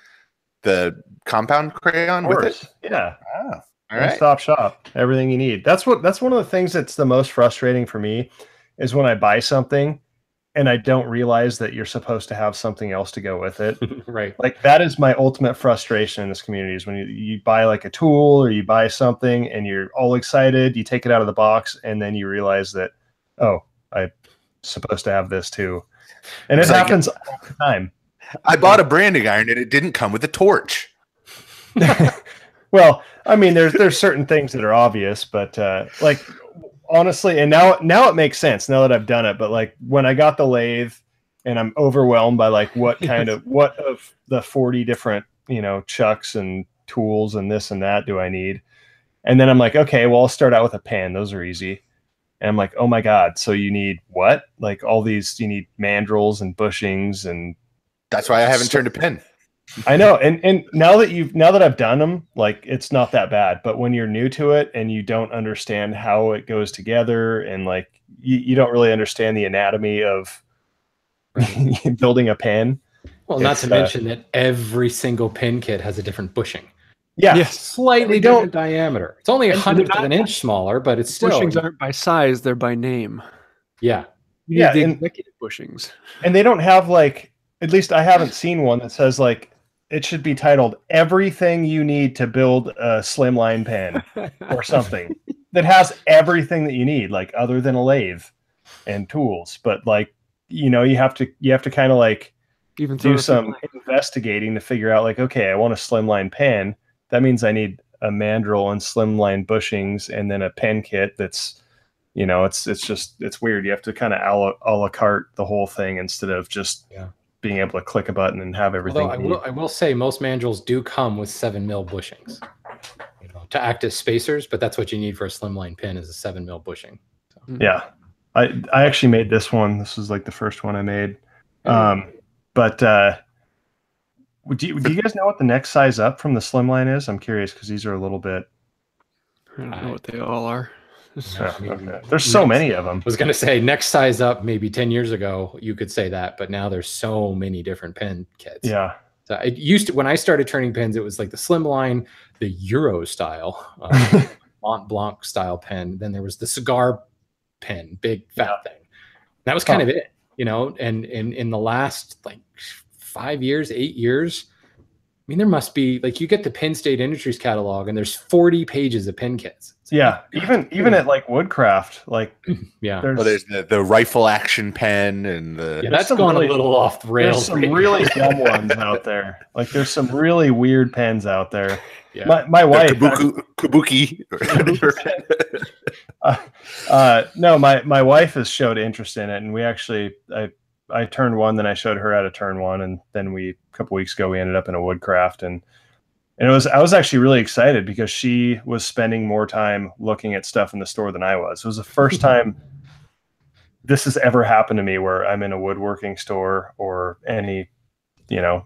the compound crayon with it? Yeah. Oh, all right. Stop shop. Everything you need. That's one of the things that's the most frustrating for me is when I buy something and I don't realize that you're supposed to have something else to go with it. Right. Like that is my ultimate frustration in this community is when you buy like a tool or you buy something and you're all excited, you take it out of the box and then you realize that, oh, I'm supposed to have this too. And it happens all the time. I bought a branding iron and it didn't come with a torch. Well, I mean, there's certain things that are obvious, but like honestly, and now it makes sense now that I've done it. But like when I got the lathe and I'm overwhelmed by like what of the 40 different, chucks and tools and this and that do I need? And then I'm like, okay, well, I'll start out with a pan. Those are easy. And I'm like, oh my God. So you need what? Like all these, you need mandrels and bushings and that's why I haven't turned a pin. I know. And now that I've done them, like it's not that bad, but when you're new to it and you don't understand how it goes together and like, you don't really understand the anatomy of building a pen. Well, not to mention that every single pin kit has a different bushing. Yeah, yes. Slightly different diameter. It's only 100th of an inch smaller, but it's still. Bushings aren't by size; they're by name. Yeah, you need the executive bushings, and they don't have like. At least I haven't seen one that says like it should be titled "Everything You Need to Build a Slimline Pen" or something that has everything that you need, like other than a lathe and tools. But like you have to kind of like even do some investigating to figure out like, okay, I want a slimline pen. That means I need a mandrel and slimline bushings, and then a pen kit that's, it's weird. You have to kind of a la carte the whole thing instead of just being able to click a button and have everything. Although I will say most mandrels do come with 7 mil bushings, to act as spacers, but that's what you need for a slimline pin is a 7 mil bushing. So. Yeah, I actually made this one. This was like the first one I made. But do you guys know what the next size up from the slimline is? I'm curious because these are a little bit. I don't know what they all are. There's so many of them. I was going to say next size up, maybe 10 years ago, you could say that, but now there's so many different pen kits. Yeah. So it used to, when I started turning pens, it was like the slimline, the Euro style, Mont Blanc style pen. Then there was the cigar pen, big fat thing. That was kind of it, and in the last like 5 years, 8 years, I mean, there must be like you get the Penn State Industries catalog and there's 40 pages of pen kits. Even at like Woodcraft, like there's the rifle action pen and the that's gone a little off the rails. There's some really dumb ones out there. Like there's some really weird pens out there. Yeah. My wife Kabuki. No, my wife has showed interest in it, and we actually I turned one, then I showed her how to turn one, and then a couple weeks ago we ended up in a Woodcraft, and I was actually really excited because she was spending more time looking at stuff in the store than I was. It was the first time this has ever happened to me where I'm in a woodworking store or any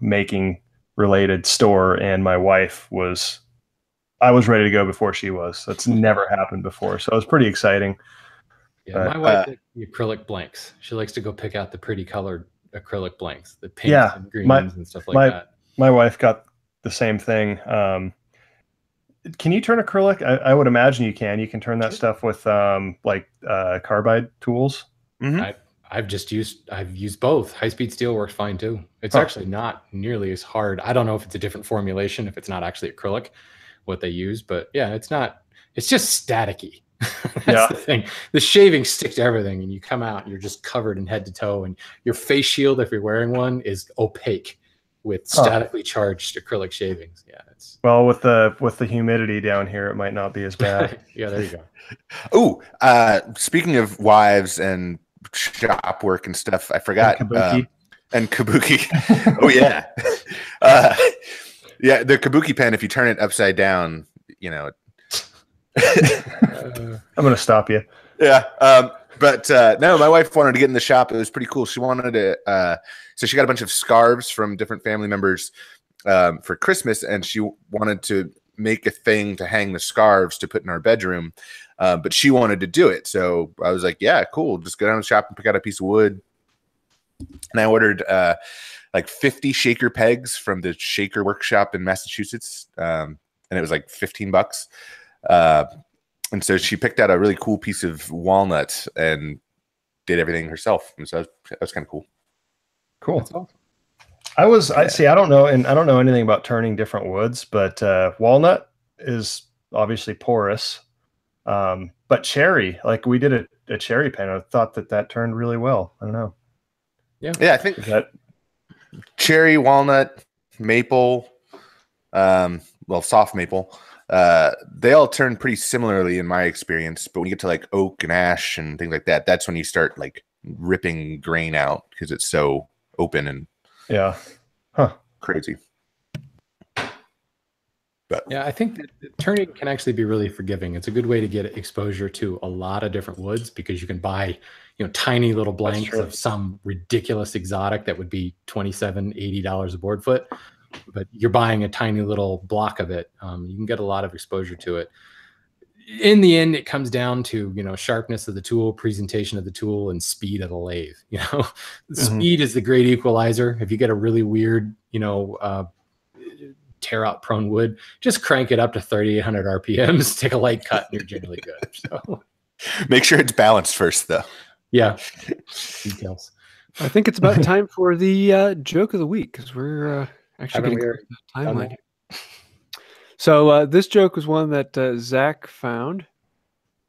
making related store, and my wife I was ready to go before she was. That's never happened before, so it was pretty exciting. Yeah, my wife likes the acrylic blanks. She likes to go pick out the pretty colored acrylic blanks, the pinks and greens and stuff like that. My wife got the same thing. Can you turn acrylic? I would imagine you can. You can turn that stuff with carbide tools. Mm-hmm. I've used both. High-speed steel works fine too. It's actually not nearly as hard. I don't know if it's a different formulation, if it's not actually acrylic, what they use, but yeah, it's not. It's just staticky. That's the thing. The shavings stick to everything, and you come out and you're just covered in head to toe, and your face shield, if you're wearing one, is opaque with statically charged acrylic shavings. Yeah, it's with the humidity down here, it might not be as bad. Yeah, there you go. Oh, speaking of wives and shop work and stuff, I forgot. And kabuki. Oh yeah. Yeah, the kabuki pen, if you turn it upside down, I'm gonna stop you. Yeah. But no, my wife wanted to get in the shop. It was pretty cool. She wanted to so she got a bunch of scarves from different family members for Christmas, and she wanted to make a thing to hang the scarves to put in our bedroom. But she wanted to do it. So I was like, yeah, cool. Just go down to the shop and pick out a piece of wood. And I ordered like 50 shaker pegs from the Shaker Workshop in Massachusetts. And it was like $15. And so she picked out a really cool piece of walnut and did everything herself. And so that was kind of cool. Cool. That's awesome. I don't know anything about turning different woods, but walnut is obviously porous. But cherry, like we did a cherry pen, I thought that turned really well. I don't know. Yeah, I think that cherry, walnut, maple, soft maple, they all turn pretty similarly in my experience. But when you get to like oak and ash and things like that, that's when you start like ripping grain out because it's so open and crazy. But yeah, I think that turning can actually be really forgiving. It's a good way to get exposure to a lot of different woods because you can buy, tiny little blanks of some ridiculous exotic that would be $27, $80 a board foot. But you're buying a tiny little block of it. You can get a lot of exposure to it. in the end, it comes down to, sharpness of the tool, presentation of the tool, and speed of the lathe. Speed is the great equalizer. If you get a really weird, tear out prone wood, just crank it up to 3,800 RPMs, take a light cut, and you're generally good. So make sure it's balanced first, though. Yeah. Details. I think it's about time for the joke of the week, because we're actually getting close to the timeline. So this joke was one that Zack found,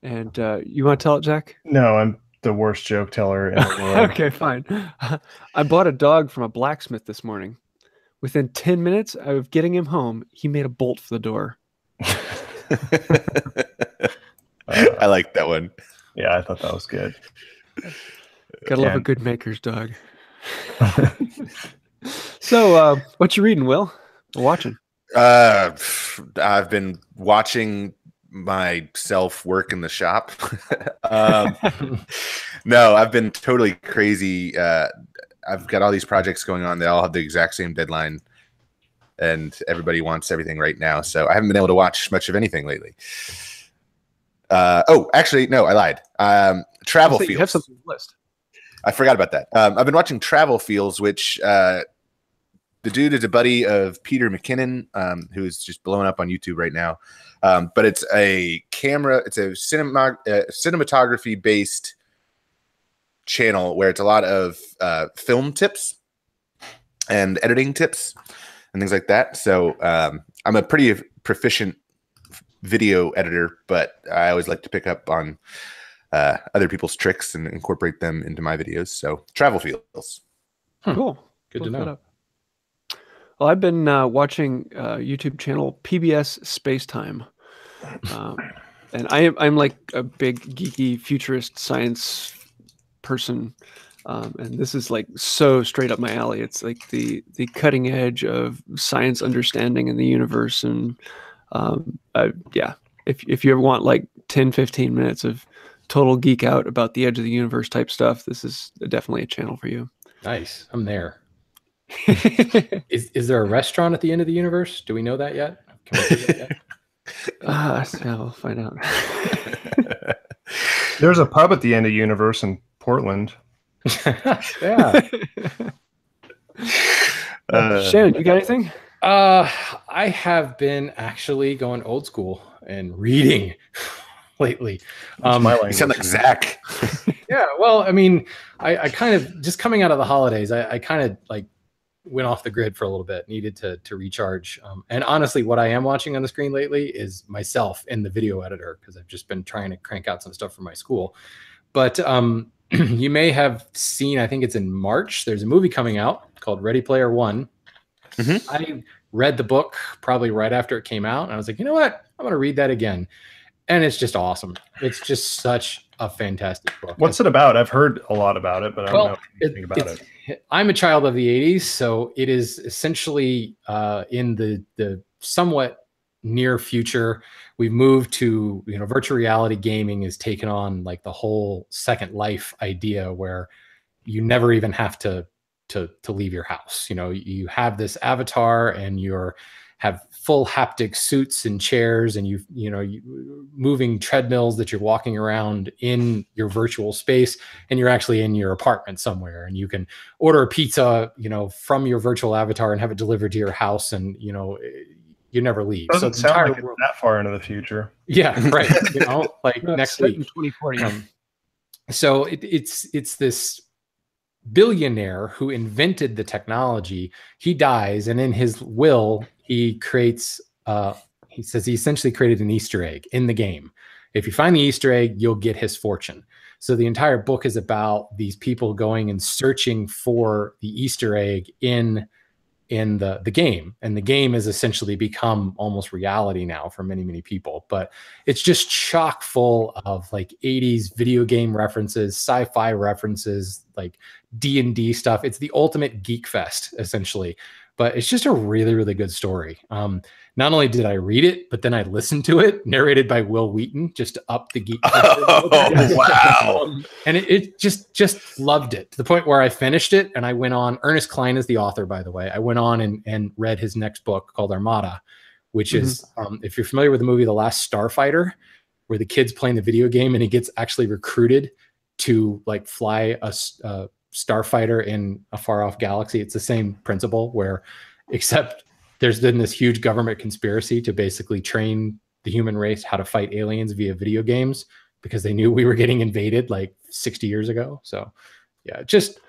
and you want to tell it, Zack? No, I'm the worst joke teller in the world. Okay, fine. I bought a dog from a blacksmith this morning. Within 10 minutes of getting him home, he made a bolt for the door. I like that one. Yeah, I thought that was good. Gotta love a good maker's dog. So, what you reading, Will? Or watching? I've been watching myself work in the shop. No, I've been totally crazy. I've got all these projects going on. They all have the exact same deadline, and everybody wants everything right now. So I haven't been able to watch much of anything lately. Oh, actually, no, I lied. Travel Fields. You have something on the list. I forgot about that. I've been watching Travel Fields, which the dude is a buddy of Peter McKinnon, who's just blowing up on YouTube right now. But it's a cinematography based channel where it's a lot of film tips and editing tips and things like that. So I'm a pretty proficient video editor, but I always like to pick up on other people's tricks and incorporate them into my videos. So Travel Fields. Cool. Good to know. Well, I've been watching YouTube channel PBS Spacetime. And I'm like a big geeky futurist science person. And this is like so straight up my alley. It's like the cutting edge of science understanding in the universe. And yeah, if you ever want like 10, 15 minutes of total geek out about the edge of the universe type stuff, this is definitely a channel for you. Nice. I'm there. Is there a restaurant at the end of the universe? Do we know that yet? Can we do that yet? Yeah, we'll find out. There's a pub at the end of the universe in Portland. Yeah. Shannon, you got anything? I have been actually going old school and reading lately. You sound like Zack. Yeah, well, I mean, I kind of, just coming out of the holidays, I kind of like went off the grid for a little bit, needed to recharge. And honestly, what I am watching on the screen lately is myself in the video editor, because I've just been trying to crank out some stuff for my school. But you may have seen, I think it's in March, there's a movie coming out called Ready Player One. Mm-hmm. I read the book probably right after it came out, and I was like, you know what? I'm going to read that again. And it's just awesome. It's just such a fantastic book. What's it about? I've heard a lot about it, but I don't know anything about it. I'm a child of the 80s, so it is essentially in the somewhat near future. We've moved to, virtual reality gaming is taken on like the whole Second Life idea, where you never even have to leave your house. You have this avatar, and you're have full haptic suits and chairs, and you moving treadmills that you're walking around in your virtual space, and you're actually in your apartment somewhere, and you can order a pizza, from your virtual avatar and have it delivered to your house, and you never leave. Doesn't sound like it's that far into the future. Yeah, right. Like next week, 2040. So it's this billionaire who invented the technology. He dies, and in his will, he creates, he says he essentially created an Easter egg in the game. If you find the Easter egg, you'll get his fortune. So the entire book is about these people going and searching for the Easter egg in the game. And the game has essentially become almost reality now for many, many people. But it's just chock full of like 80s video game references, sci-fi references, like D&D stuff. It's the ultimate geek fest, essentially. But it's just a really, really good story. Not only did I read it, but then I listened to it, narrated by Will Wheaton, just to up the geek. Oh, wow. And it just loved it, to the point where I finished it, and I went on. Ernest Cline is the author, by the way. I went on and read his next book called Armada, which is, if you're familiar with the movie The Last Starfighter, where the kid's playing the video game and he gets actually recruited to like fly a starfighter in a far off galaxy. It's the same principle where, except there's been this huge government conspiracy to basically train the human race how to fight aliens via video games because they knew we were getting invaded like 60 years ago. So yeah, just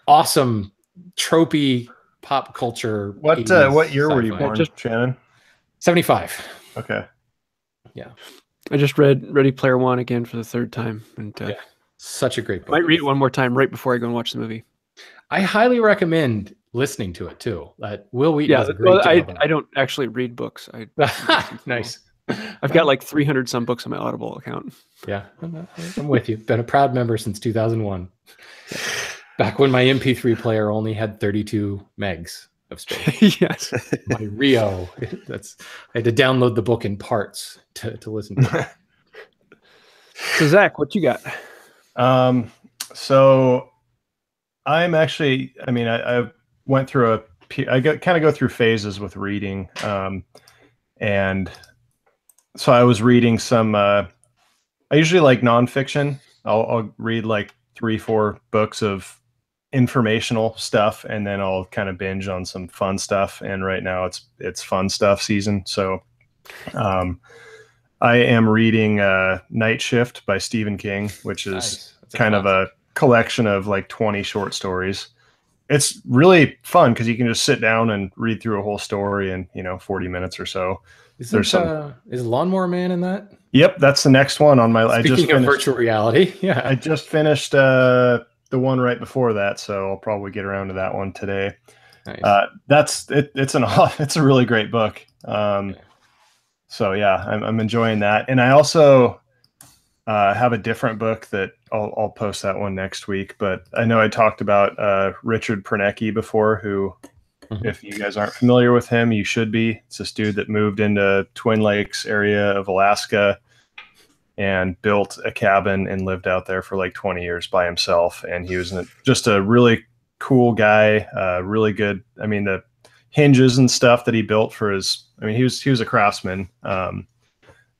awesome tropey pop culture. What year were you born, Shannon? 75. Okay. Yeah. I just read Ready Player One again for the third time, and yeah, such a great book. Might read it one more time right before I go and watch the movie. I highly recommend listening to it too. Will Wheaton does a great job. I don't actually read books. Nice. I've got like 300 some books on my Audible account. Yeah, I'm with you. Been a proud member since 2001. Back when my MP3 player only had 32 megs of space. Yes. My Rio. I had to download the book in parts to listen to it. So Zach, what you got? So I'm actually, I went through kind of go through phases with reading. And so I was reading some, I usually like nonfiction. I'll read like 3-4 books of informational stuff, and then I'll kind of binge on some fun stuff. And right now it's fun stuff season. So, I am reading Night Shift by Stephen King, which is kind of a collection of like 20 short stories. It's really fun because you can just sit down and read through a whole story in 40 minutes or so. Is Lawnmower Man in that? Yep, that's the next one on my. Speaking of virtual reality, yeah, I just finished the one right before that, so I'll probably get around to that one today. Nice. That's it. It's a really great book. So yeah, I'm enjoying that, and I also have a different book that I'll post that one next week. But I know I talked about Richard Pernecki before, who, if you guys aren't familiar with him, you should be. It's this dude that moved into Twin Lakes area of Alaska and built a cabin and lived out there for like 20 years by himself. And he was just a really cool guy, really good. I mean, the hinges and stuff that he built for his, he was a craftsman.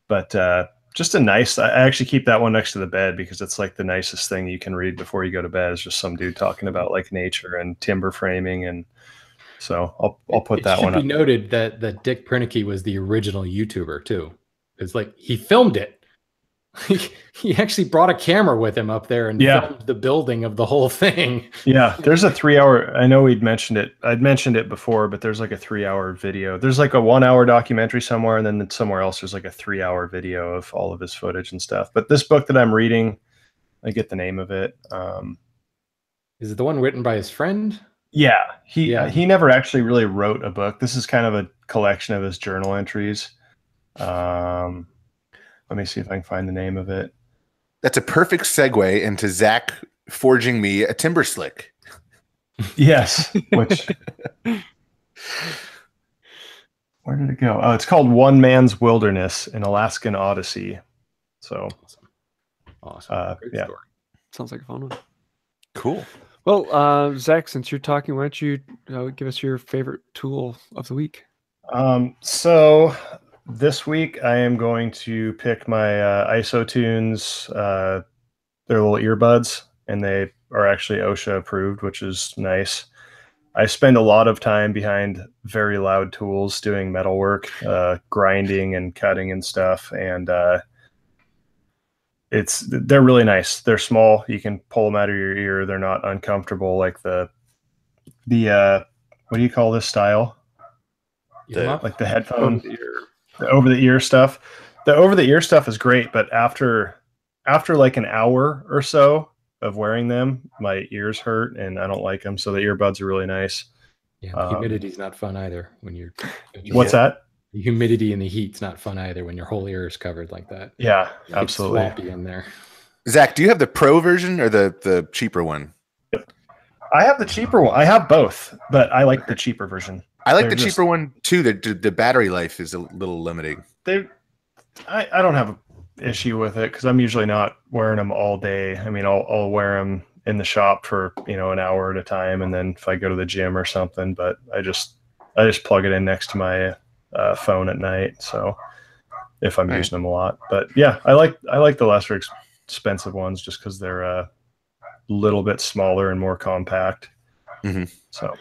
But just a nice, I actually keep that one next to the bed because it's like the nicest thing you can read before you go to bed is just some dude talking about like nature and timber framing. And so I'll put that one up. It should be noted that Dick Pernecki was the original YouTuber too. It's like he filmed it. He actually brought a camera with him up there and filmed the building of the whole thing. Yeah, there's a 3-hour. I know I'd mentioned it before, but there's like a 3-hour video. There's like a 1-hour documentary somewhere, and then somewhere else there's like a 3-hour video of all of his footage and stuff. But this book that I'm reading, I get the name of it. Is it the one written by his friend? Yeah, he never actually really wrote a book. This is kind of a collection of his journal entries. Let me see if I can find the name of it. That's a perfect segue into Zach forging me a timber slick. Yes. Which where did it go? Oh, it's called One Man's Wilderness, an Alaskan Odyssey. So awesome. Great story. Sounds like a fun one. Cool. Well, Zach, since you're talking, why don't you give us your favorite tool of the week? So this week I am going to pick my IsoTunes, their little earbuds, and they are actually OSHA approved, which is nice. I spend a lot of time behind very loud tools doing metalwork, grinding and cutting and stuff, and they're really nice. They're small. You can pull them out of your ear. They're not uncomfortable like the what do you call this style? Like the headphone. The over-the-ear stuff. The over-the-ear stuff is great, but after like an hour or so of wearing them, my ears hurt and I don't like them. So the earbuds are really nice. Yeah, humidity's not fun either when you're. What's that? The humidity and the heat's not fun either when your whole ear is covered like that. Yeah, absolutely. It's swampy in there. Zach, do you have the pro version or the cheaper one? I have the cheaper one. I have both, but I like the cheaper version. I like the cheaper one too. The battery life is a little limiting. I don't have an issue with it because I'm usually not wearing them all day. I'll wear them in the shop for an hour at a time, and then if I go to the gym or something. But I just plug it in next to my phone at night. So if I'm using them a lot. But yeah, I like the lesser expensive ones just because they're a little bit smaller and more compact. So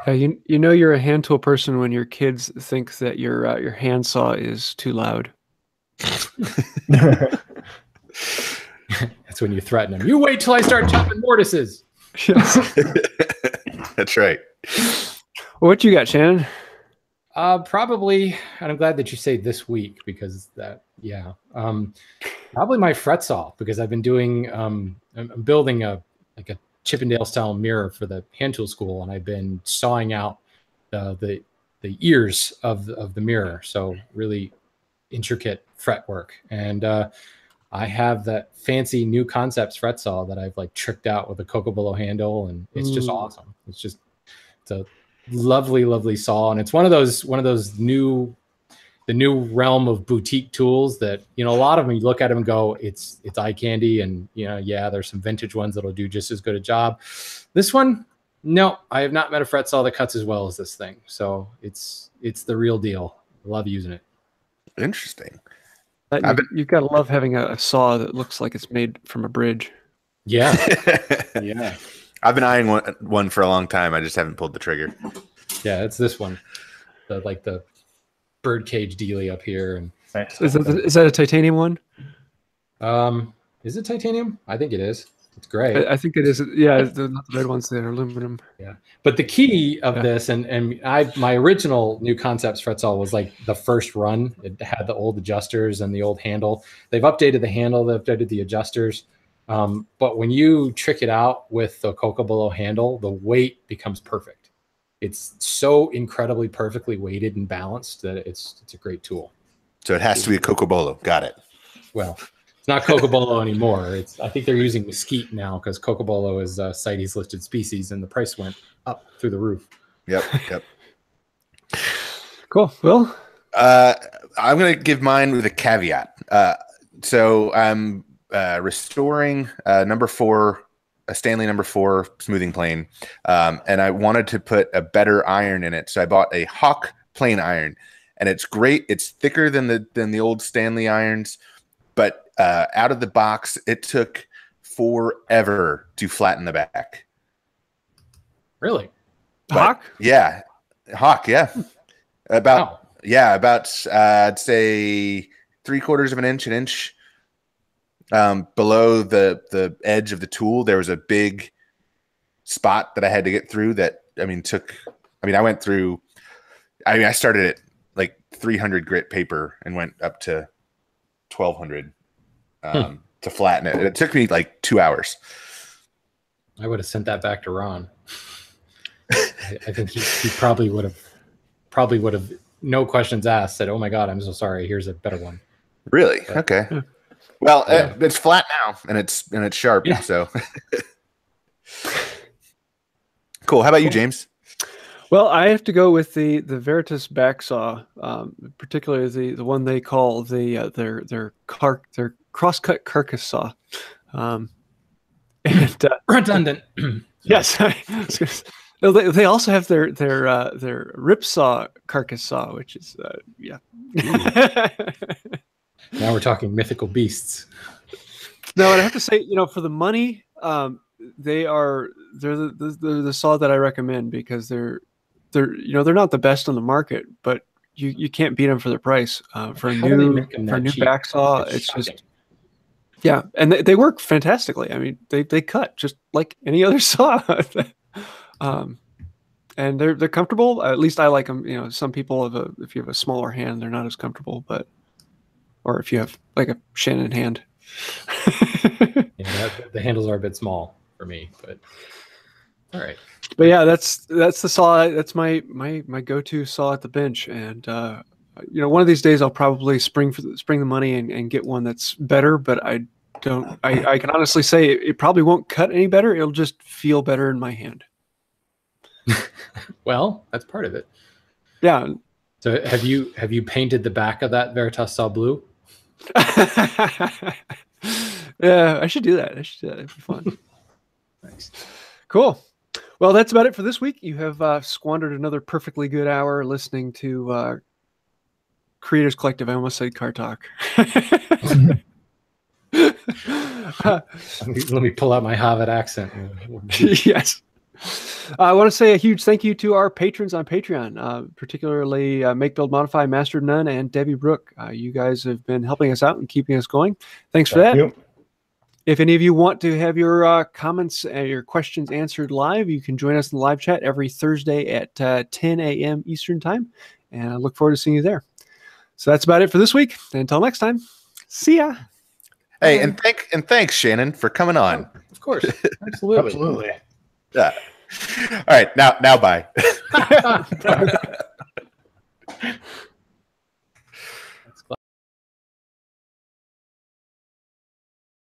you know you're a hand tool person when your kids think that your handsaw is too loud. That's when you threaten them. You wait till I start chopping mortises. Yes. That's right. Well, what you got, Shannon? Probably, and I'm glad that you say this week because probably my fret saw, because I've been doing, I'm building a Chippendale style mirror for the hand tool school, and I've been sawing out the ears of the mirror. So really intricate fret work. And I have that fancy New Concepts fret saw that I've like tricked out with a Cocobolo handle, and it's just awesome. It's a lovely, lovely saw, and it's one of those the new realm of boutique tools that, you know, a lot of them you look at them and go, it's eye candy, and you know, there's some vintage ones that'll do just as good a job. This one, no, I have not met a fret saw that cuts as well as this thing. So it's the real deal. I love using it. Interesting. You've got to love having a saw that looks like it's made from a bridge. Yeah. Yeah. I've been eyeing one for a long time. I just haven't pulled the trigger. Yeah, it's this one. The birdcage dealie up here. And is that a titanium one? Is it titanium? I think it is. It's great. I think it is. Yeah, the red ones, they're aluminum. Yeah. But the key of this, and my original New Concepts fret saw was like the first run. It had the old adjusters and the old handle. They've updated the handle. They've updated the adjusters. But when you trick it out with the Cocobolo handle, the weight becomes perfect. It's so incredibly perfectly weighted and balanced that it's a great tool. So it has to be a Cocobolo. Got it. Well, it's not Cocobolo anymore. I think they're using mesquite now because Cocobolo is a CITES listed species, and the price went up through the roof. Yep. Cool. Well, I'm going to give mine with a caveat. So I'm restoring number 4, a Stanley number 4 smoothing plane, and I wanted to put a better iron in it, so I bought a Hawk plane iron, and it's great. It's thicker than the old Stanley irons, but out of the box, it took forever to flatten the back. Really? Hawk? Yeah, Hawk. Yeah, about I'd say 3/4 of an inch, an inch. Below the edge of the tool, there was a big spot that I had to get through that, I started at like 300 grit paper and went up to 1200 to flatten it. It took me like 2 hours. I would have sent that back to Ron. I think he probably would have, no questions asked, said, "Oh my God, I'm so sorry. Here's a better one." Really? But, okay. Well, it's flat now, and it's sharp. Yeah. So cool. How about you, James? Well, I have to go with the Veritas back saw, particularly the one they call their crosscut carcass saw. And redundant. Yes. They also have their rip saw carcass saw, which is Now we're talking mythical beasts. No, and I have to say, for the money, they're the saw that I recommend, because they're not the best on the market, but you can't beat them for their price. For a new back saw, it's just and they work fantastically. I mean, they cut just like any other saw. And they're comfortable. At least I like them. Some people if you have a smaller hand, they're not as comfortable, or if you have like a Shannon hand. The handles are a bit small for me, but all right. But yeah, that's the saw. That's my go-to saw at the bench, and one of these days I'll probably spring the money and get one that's better. But I can honestly say it probably won't cut any better. It'll just feel better in my hand. Well, that's part of it. Yeah. So have you painted the back of that Veritas saw blue? Yeah, I should do that. It'd be fun. Nice. Cool. Well, that's about it for this week. You have squandered another perfectly good hour listening to Creators Collective. I almost said Car Talk. Let me pull out my Harvard accent. Yes. I want to say a huge thank you to our patrons on Patreon, particularly Make, Build, Modify, Master None, and Deby, Brooke. You guys have been helping us out and keeping us going. Thanks for that. You. If any of you want to have your comments and your questions answered live, you can join us in the live chat every Thursday at 10 a.m. Eastern Time. And I look forward to seeing you there. So that's about it for this week. Until next time, see ya. Hey, and thanks, Shannon, for coming on. Oh, of course. Absolutely. Yeah. All right. Now bye.